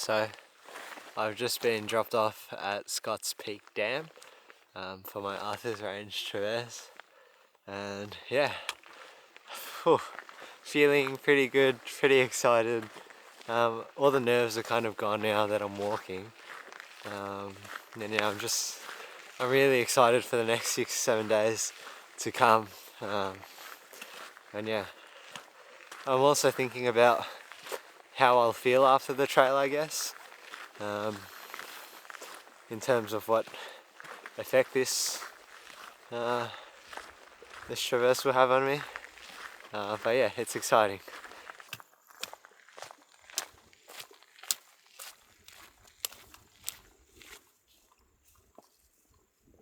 So I've just been dropped off at Scott's Peak Dam for my Arthur's Range traverse, and yeah, whew, feeling pretty good, pretty excited. All the nerves are kind of gone now that I'm walking, and yeah, I'm really excited for the next 6-7 days to come, and yeah, I'm also thinking about how I'll feel after the trail, I guess, in terms of what effect this traverse will have on me. But yeah, it's exciting.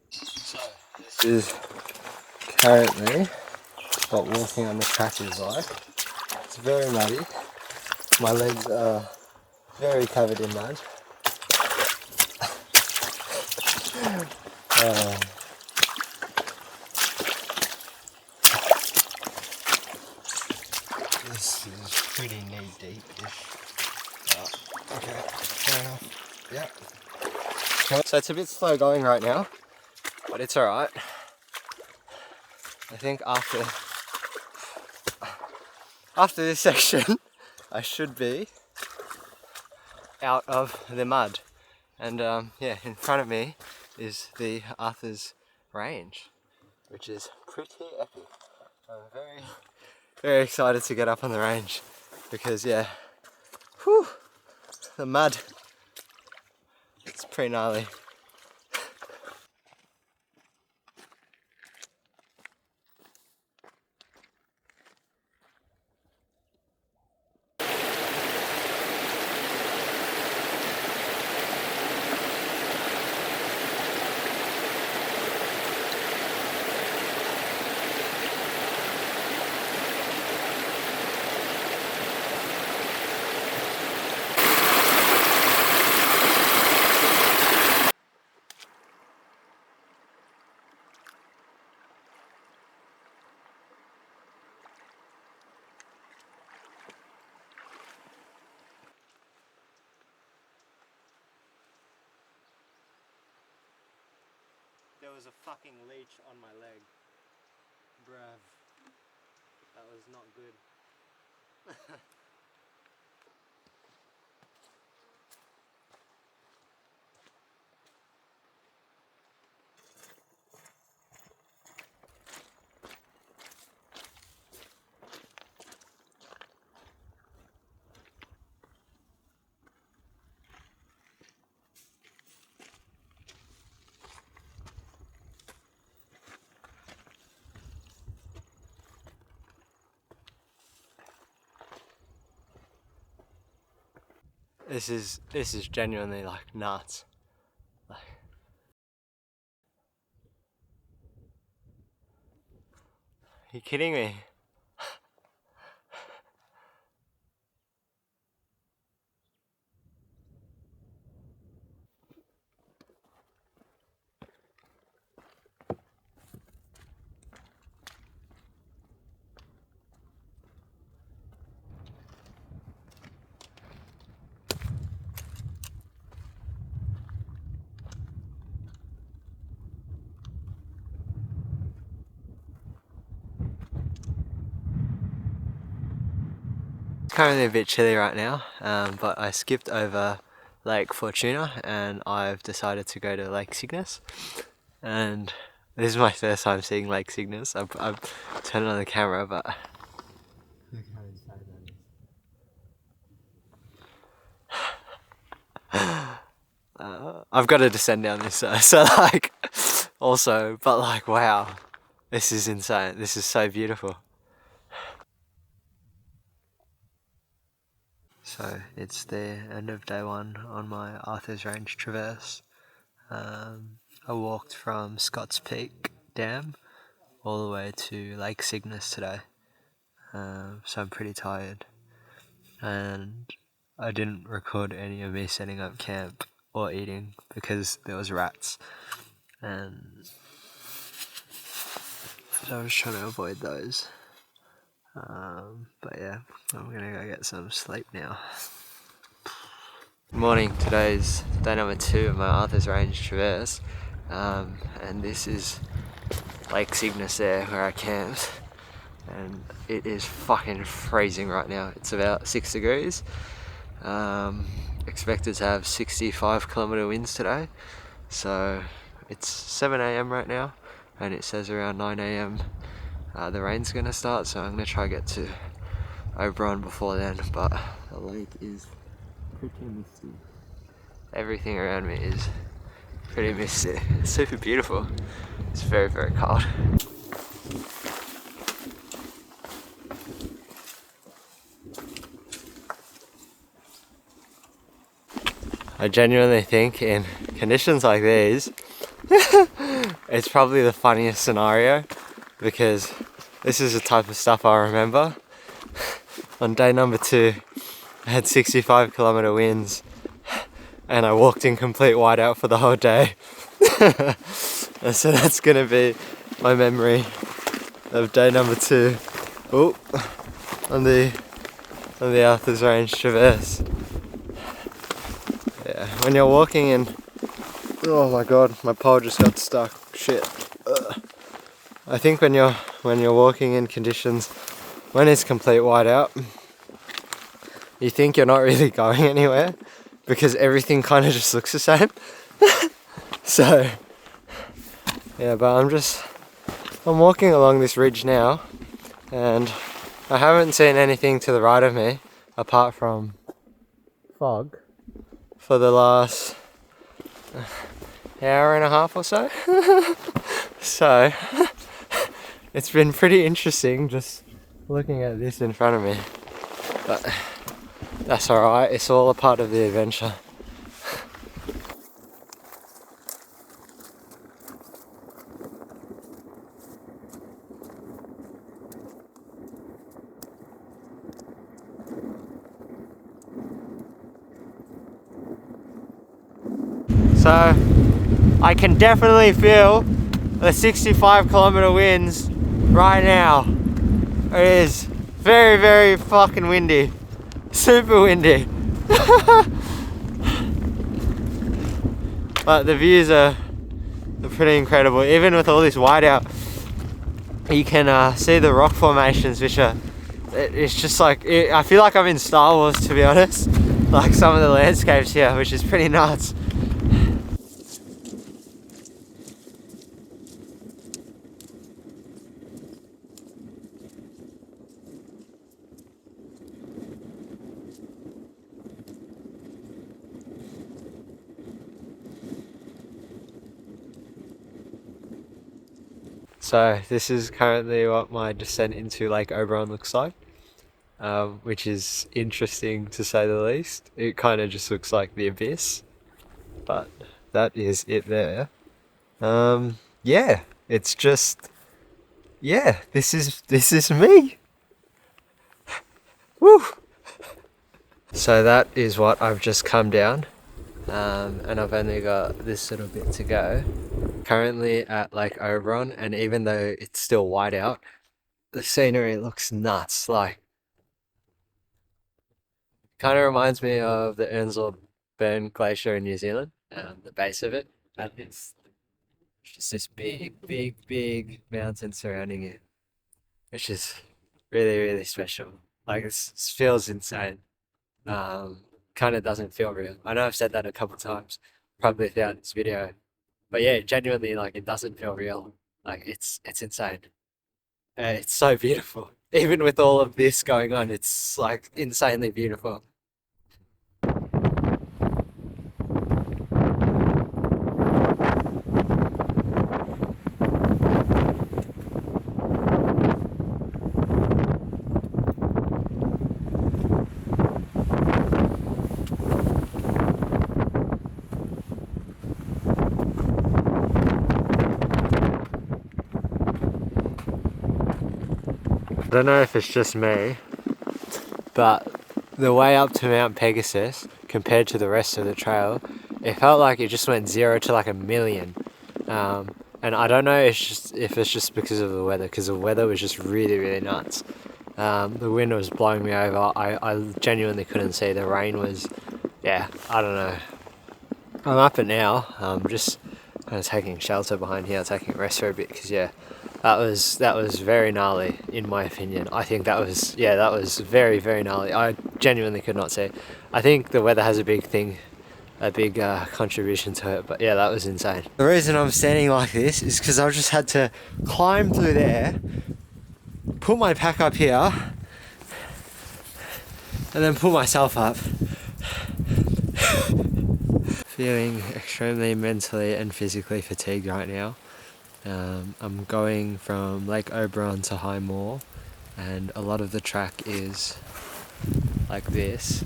So this is currently what walking on the track is like. It's very muddy. My legs are very covered in mud. This is pretty knee deep-ish. Okay, fair enough. Yeah. So it's a bit slow going right now, but it's alright. I think after this section, I should be out of the mud. And yeah, in front of me is the Arthur's Range, which is pretty epic. I'm very excited to get up on the range because yeah, whew, the mud, it's pretty gnarly. There was a fucking leech on my leg. Bruv. That was not good. This is genuinely like nuts. Like, are you kidding me? It's currently a bit chilly right now, but I skipped over Lake Fortuna and I've decided to go to Lake Cygnus. And this is my first time seeing Lake Cygnus. I've turned on the camera, but look how inside that is. I've got to descend down this, so like, also, but like, wow, this is insane. This is so beautiful. So it's the end of day one on my Arthur's Range traverse. I walked from Scott's Peak Dam all the way to Lake Cygnus today, so I'm pretty tired, and I didn't record any of me setting up camp or eating because there was rats, and so I was trying to avoid those. But yeah, I'm gonna go get some sleep now. Morning, today's day number 2 of my Arthur's Range Traverse, and this is Lake Cygnus there where I camped, and it is fucking freezing right now. It's about 6 degrees. Expected to have 65km winds today, so it's 7 AM right now and it says around 9 AM the rain's gonna start, so I'm gonna try to get to Oberon before then, but the lake is pretty misty. Everything around me is pretty misty. It's super beautiful. It's very, very cold. I genuinely think in conditions like these, it's probably the funniest scenario, because this is the type of stuff I remember. On day number 2, I had 65km winds and I walked in complete whiteout for the whole day. And so that's gonna be my memory of day number 2. Oh, on the Arthur's Range Traverse. Yeah, when you're walking in, oh my god, my pole just got stuck. Shit. Ugh. I think when you're walking in conditions when it's complete whiteout, you think you're not really going anywhere because everything kind of just looks the same. So yeah, but I'm walking along this ridge now, and I haven't seen anything to the right of me apart from fog for the last hour and a half or so. So it's been pretty interesting just looking at this in front of me, but that's alright, it's all a part of the adventure. So I can definitely feel the 65km winds right now. It is very, very fucking windy. Super windy. But the views are pretty incredible. Even with all this whiteout, you can see the rock formations, which are, it's just like, I feel like I'm in Star Wars, to be honest. Like some of the landscapes here, which is pretty nuts. So this is currently what my descent into Lake Oberon looks like, which is interesting to say the least. It kind of just looks like the abyss, but that is it there. Yeah, it's just, yeah, this is me. Woo! So that is what I've just come down, and I've only got this little bit to go. Currently at Lake Oberon, and even though it's still white out, the scenery looks nuts. Like, kind of reminds me of the Earnshaw Burn Glacier in New Zealand, the base of it, and it's just this big mountain surrounding it, which is really, really special. Like, it feels insane. Kind of doesn't feel real. I know I've said that a couple times, probably throughout this video, but yeah, genuinely, like, it doesn't feel real. Like, it's insane. It's so beautiful. Even with all of this going on, it's like insanely beautiful. I don't know if it's just me, but the way up to Mount Pegasus compared to the rest of the trail, it felt like it just went 0 to like a million. And I don't know if it's just because of the weather, because the weather was just really, really nuts. The wind was blowing me over. I genuinely couldn't see. The rain was yeah, I don't know. I'm up and now. I'm just kind of taking shelter behind here, taking a rest for a bit because yeah, that was very gnarly in my opinion. I think that was very very gnarly. I genuinely could not say. I think the weather has a big contribution to it. But yeah, that was insane. The reason I'm standing like this is because I just had to climb through there, put my pack up here, and then pull myself up. Feeling extremely mentally and physically fatigued right now. I'm going from Lake Oberon to High Moor, and a lot of the track is like this,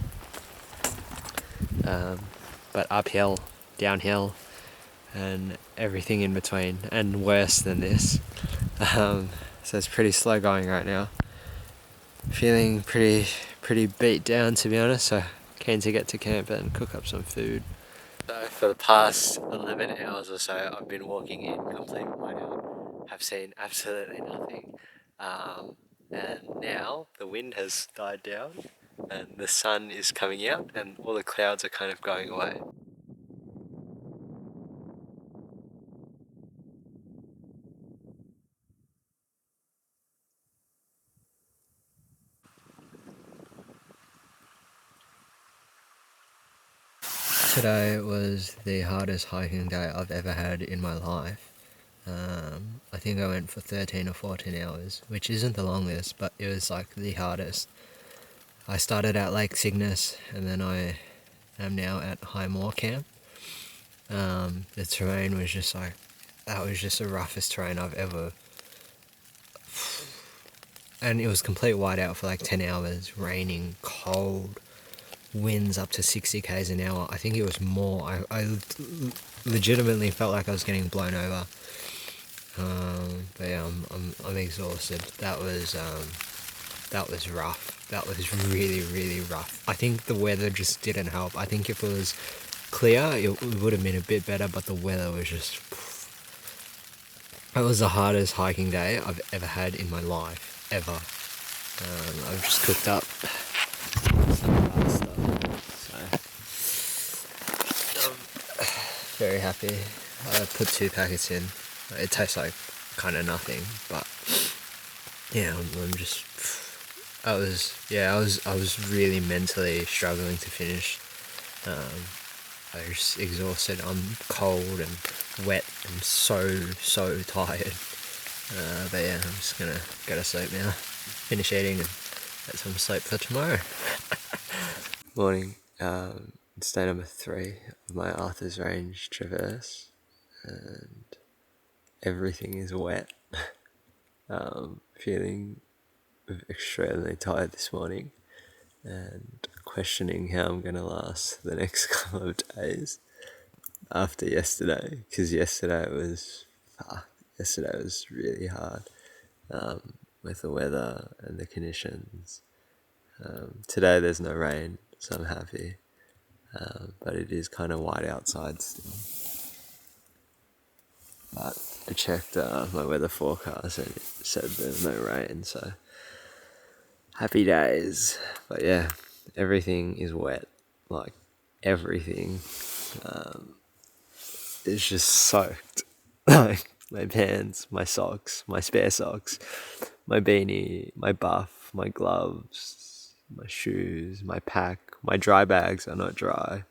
but uphill, downhill, and everything in between, and worse than this. So it's pretty slow going right now. Feeling pretty beat down, to be honest, so keen to get to camp and cook up some food. So for the past 11 hours or so, I've been walking in complete whiteout, have seen absolutely nothing. And now the wind has died down and the sun is coming out and all the clouds are kind of going away. Today was the hardest hiking day I've ever had in my life. I think I went for 13 or 14 hours, which isn't the longest, but it was like the hardest. I started at Lake Cygnus and then I am now at High Moor Camp. The terrain was just like, that was just the roughest terrain I've ever, and it was complete whiteout for like 10 hours, raining, cold, winds up to 60 k's an hour. I think it was more. I legitimately felt like I was getting blown over. But yeah, I'm exhausted. That was rough. That was really, really rough. I think the weather just didn't help. I think if it was clear, it would have been a bit better, but the weather was just... It was the hardest hiking day I've ever had in my life, ever. I've just cooked up some of that stuff, so I'm very happy. I put 2 packets in. It tastes like kind of nothing, but yeah, I'm just... I was really mentally struggling to finish. I was just exhausted. I'm cold and wet and so tired. But yeah, I'm just gonna go to sleep now, finish eating and get some sleep for tomorrow. Morning. It's day number 3 of my Arthur's Range traverse, and everything is wet. Feeling extremely tired this morning and questioning how I'm going to last the next couple of days after yesterday, because yesterday was really hard with the weather and the conditions. Today there's no rain, so I'm happy, but it is kind of white outside still. But I checked my weather forecast and it said there's no rain, so happy days. But yeah, everything is wet, like everything is just soaked. Like my pants, my socks, my spare socks, my beanie, my buff, my gloves, my shoes, my pack, my dry bags are not dry.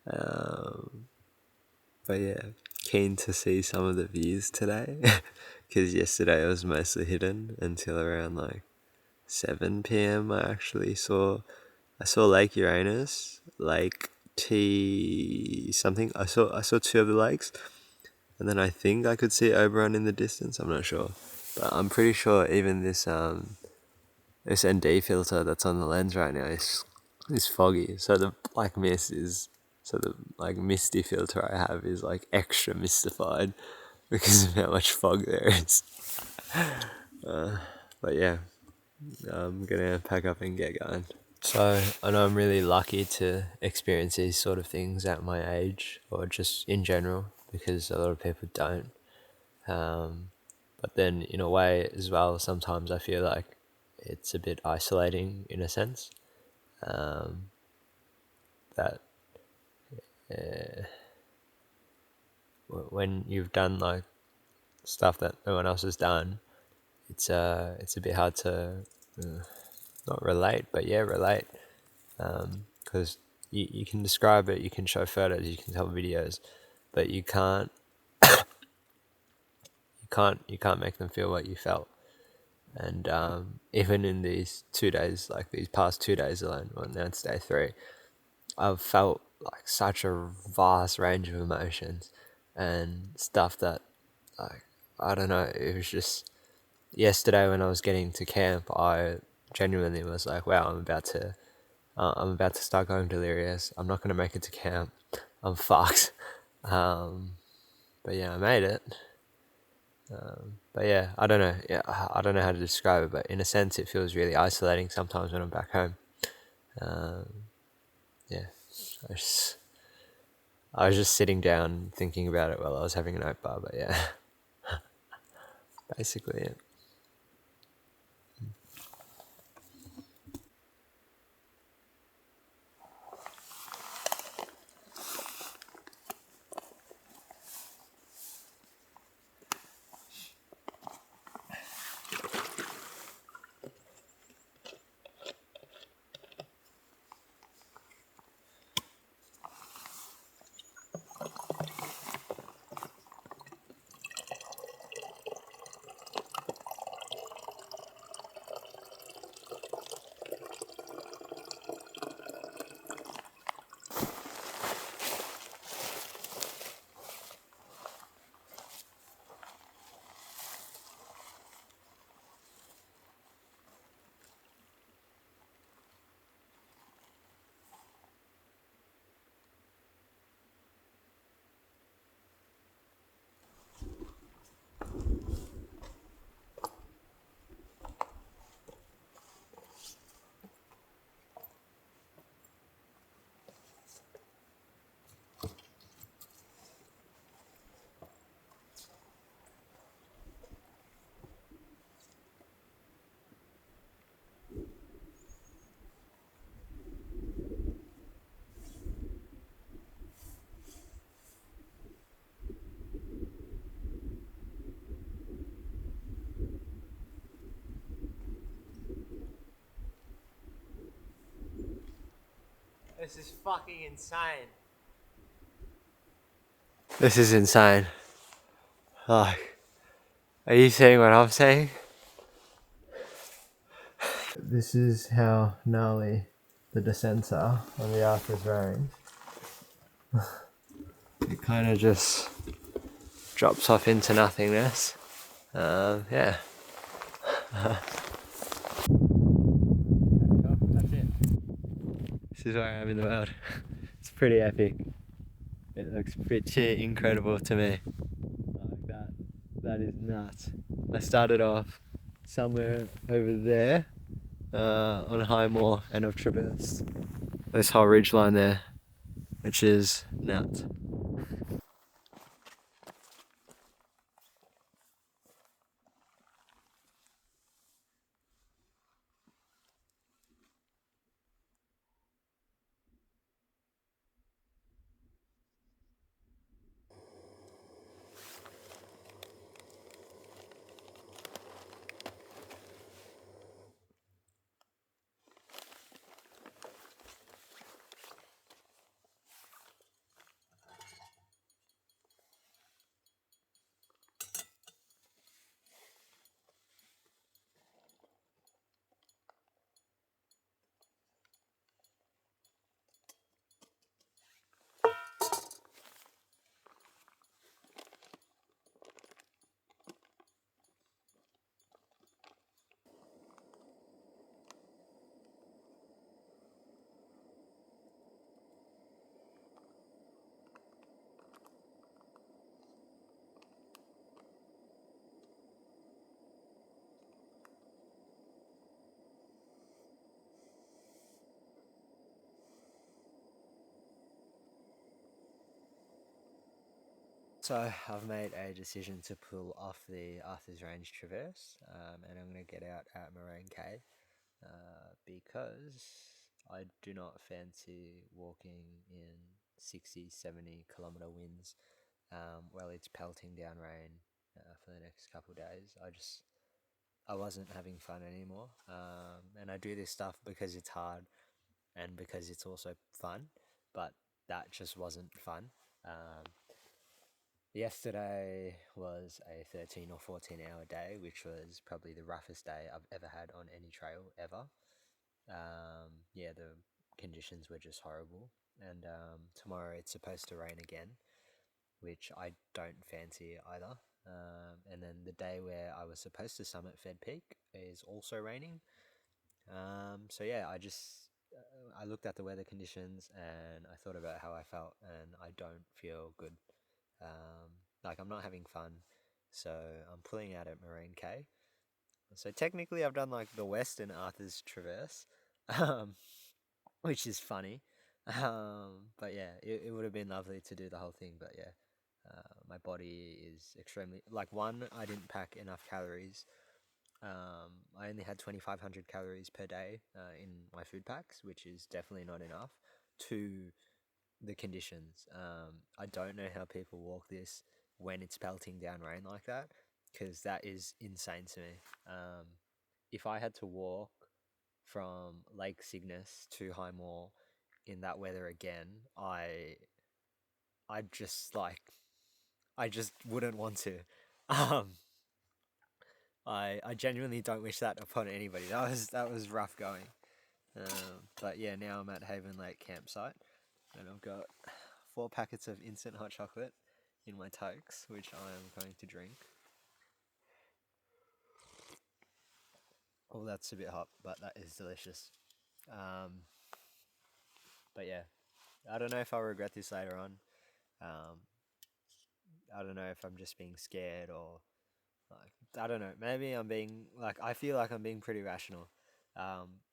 But yeah, keen to see some of the views today, because yesterday it was mostly hidden until around like 7 p.m. I saw Lake Uranus, Lake T something. I saw 2 of the lakes, and then I think I could see Oberon in the distance. I'm not sure, but I'm pretty sure even this ND filter that's on the lens right now is foggy. So the black mist is, so the like misty filter I have is like extra mystified because of how much fog there is. But yeah, I'm gonna pack up and get going. So I know I'm really lucky to experience these sort of things at my age, or just in general, because a lot of people don't. But then in a way as well, sometimes I feel like it's a bit isolating in a sense. That when you've done like stuff that no one else has done, it's a bit hard to not relate, but yeah, relate, because you can describe it, you can show photos, you can tell videos, but you can't make them feel what you felt. And even in these 2 days, like these past 2 days alone, well, now it's day 3, I've felt like such a vast range of emotions and stuff that, like, I don't know, it was just yesterday when I was getting to camp, I genuinely was like, wow, I'm about to start going delirious. I'm not going to make it to camp. I'm fucked. But yeah, I made it. But yeah, I don't know. Yeah, I don't know how to describe it, but in a sense, it feels really isolating sometimes when I'm back home. Yeah, I just, I was just sitting down thinking about it while I was having an oat bar. But yeah, basically it. This is fucking insane. This is insane. Like, are you seeing what I'm saying? This is how gnarly the descents are on the Arthur's Range. It kind of just drops off into nothingness. Yeah. That's it. This is where I am in the world. It's pretty epic. It looks pretty incredible to me. Like that. That is nuts. I started off somewhere over there on High Moor, and I've traversed this whole ridge line there, which is nuts. So I've made a decision to pull off the Arthur's Range Traverse, and I'm going to get out at Moraine Cave because I do not fancy walking in 60, 70 kilometre winds while it's pelting down rain for the next couple of days. I wasn't having fun anymore. And I do this stuff because it's hard and because it's also fun, but that just wasn't fun. Yesterday was a 13 or 14 hour day, which was probably the roughest day I've ever had on any trail ever. Yeah, the conditions were just horrible. And tomorrow it's supposed to rain again, which I don't fancy either. And then the day where I was supposed to summit Fed Peak is also raining. So yeah, I looked at the weather conditions and I thought about how I felt, and I don't feel good. Like I'm not having fun, so I'm pulling out at Moraine K. So technically, I've done like the Western Arthur's Traverse, um, which is funny. But yeah, it would have been lovely to do the whole thing. But yeah, my body is extremely like one. I didn't pack enough calories. I only had 2,500 calories per day in my food packs, which is definitely not enough. Two, the conditions. I don't know how people walk this when it's pelting down rain like that, because that is insane to me. If I had to walk from Lake Cygnus to Highmore in that weather again, I just like I just wouldn't want to. Um, I genuinely don't wish that upon anybody. That was rough going. But yeah, now I'm at Haven Lake campsite, and I've got 4 packets of instant hot chocolate in my toques, which I am going to drink. Oh, that's a bit hot, but that is delicious. But yeah, I don't know if I'll regret this later on. Um, I don't know if I'm just being scared or like I don't know. Maybe I'm being like I feel like I'm being pretty rational.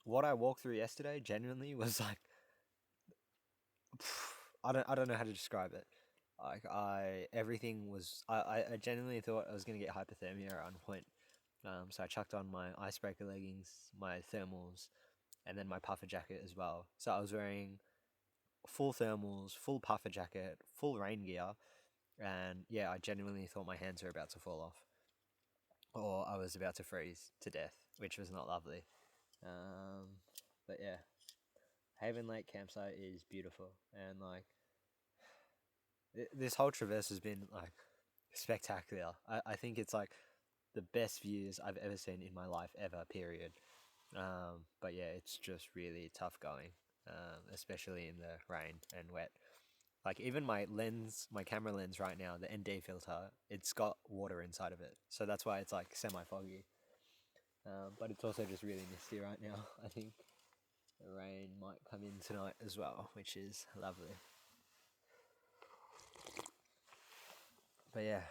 What I walked through yesterday genuinely was like I don't know how to describe it. Like everything was I genuinely thought I was gonna get hypothermia at one point. So I chucked on my icebreaker leggings, my thermals, and then my puffer jacket as well. So I was wearing full thermals, full puffer jacket, full rain gear, and yeah, I genuinely thought my hands were about to fall off, or I was about to freeze to death, which was not lovely. But yeah, Haven Lake campsite is beautiful, and like this whole traverse has been like spectacular. I think it's like the best views I've ever seen in my life ever. Period. But yeah, it's just really tough going, especially in the rain and wet. Like even my lens, my camera lens right now, the ND filter, it's got water inside of it, so that's why it's like semi foggy. But it's also just really misty right now. I think the rain might come in tonight as well, which is lovely. But yeah,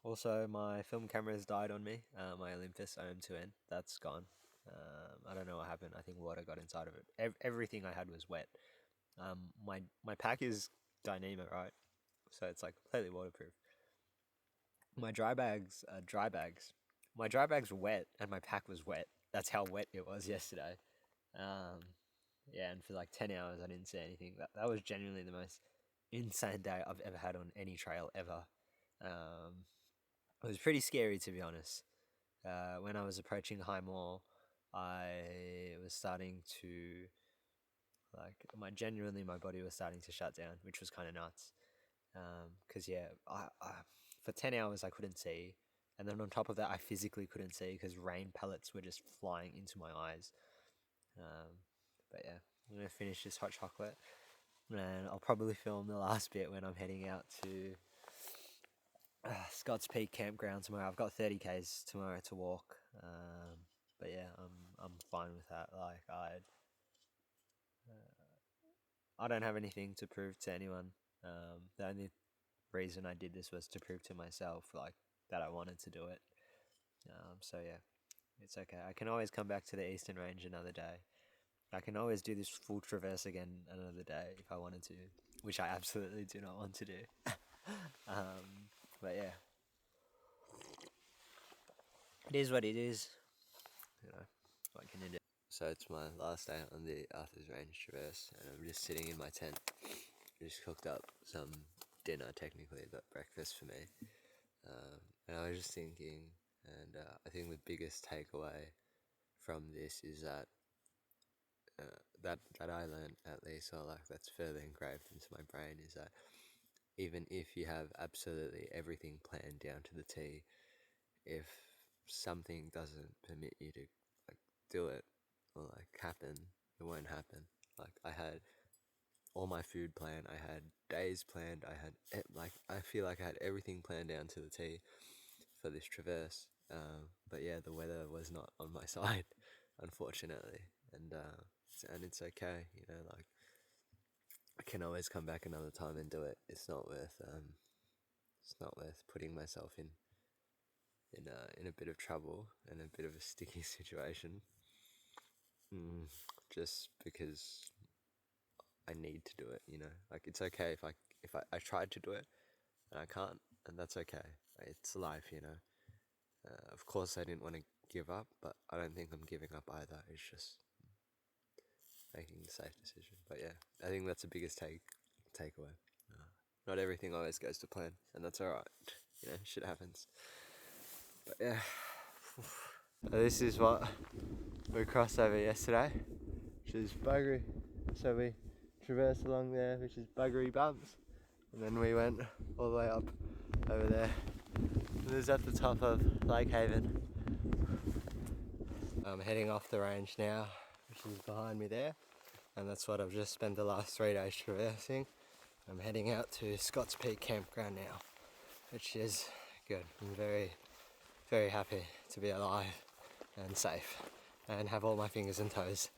also my film camera has died on me. My Olympus OM2N, that's gone. I don't know what happened. I think water got inside of it. Everything I had was wet. My pack is Dyneema, right? So it's like completely waterproof. My dry bags are dry bags. My dry bags were wet and my pack was wet. That's how wet it was yesterday. Um, yeah, and for like 10 hours I didn't see anything. That was genuinely the most insane day I've ever had on any trail ever. It was pretty scary, to be honest. When I was approaching Highmore, I was starting to like my body was starting to shut down, which was kind of nuts. Because yeah, I for 10 hours I couldn't see, and then on top of that I physically couldn't see because rain pellets were just flying into my eyes. But yeah, I'm gonna finish this hot chocolate, and I'll probably film the last bit when I'm heading out to Scott's Peak campground tomorrow. I've got 30 k's tomorrow to walk. But yeah, I'm fine with that. Like I don't have anything to prove to anyone. The only reason I did this was to prove to myself like that I wanted to do it. So yeah, it's okay. I can always come back to the Eastern Range another day. I can always do this full traverse again another day if I wanted to, which I absolutely do not want to do. But yeah, it is what it is. You know, what can you do? So it's my last day on the Arthur's Range Traverse, and I'm just sitting in my tent just cooked up some dinner technically, but breakfast for me. And I was just thinking, and I think the biggest takeaway from this is that that I learned at least, or like that's further engraved into my brain, is that even if you have absolutely everything planned down to the T, if something doesn't permit you to like do it or like happen, it won't happen. Like I had all my food planned, I had days planned, I had like I feel like I had everything planned down to the T for this traverse. But yeah, the weather was not on my side, unfortunately, and it's okay, you know. Like I can always come back another time and do it. It's not worth putting myself in a bit of trouble and a bit of a sticky situation, just because I need to do it. You know, like it's okay if I tried to do it and I can't, and that's okay. It's life, you know. Of course, I didn't want to give up, but I don't think I'm giving up either. It's just making the safe decision. But yeah, I think that's the biggest takeaway. Not everything always goes to plan, and that's alright. You know, shit happens. But yeah, this is what we crossed over yesterday, which is buggery. So we traversed along there, which is buggery bumps, and then we went all the way up over there. And this is at the top of Lake Haven. I'm heading off the range now, which is behind me there, and that's what I've just spent the last 3 days traversing. I'm heading out to Scotts Peak Campground now, which is good. I'm very, very happy to be alive and safe and have all my fingers and toes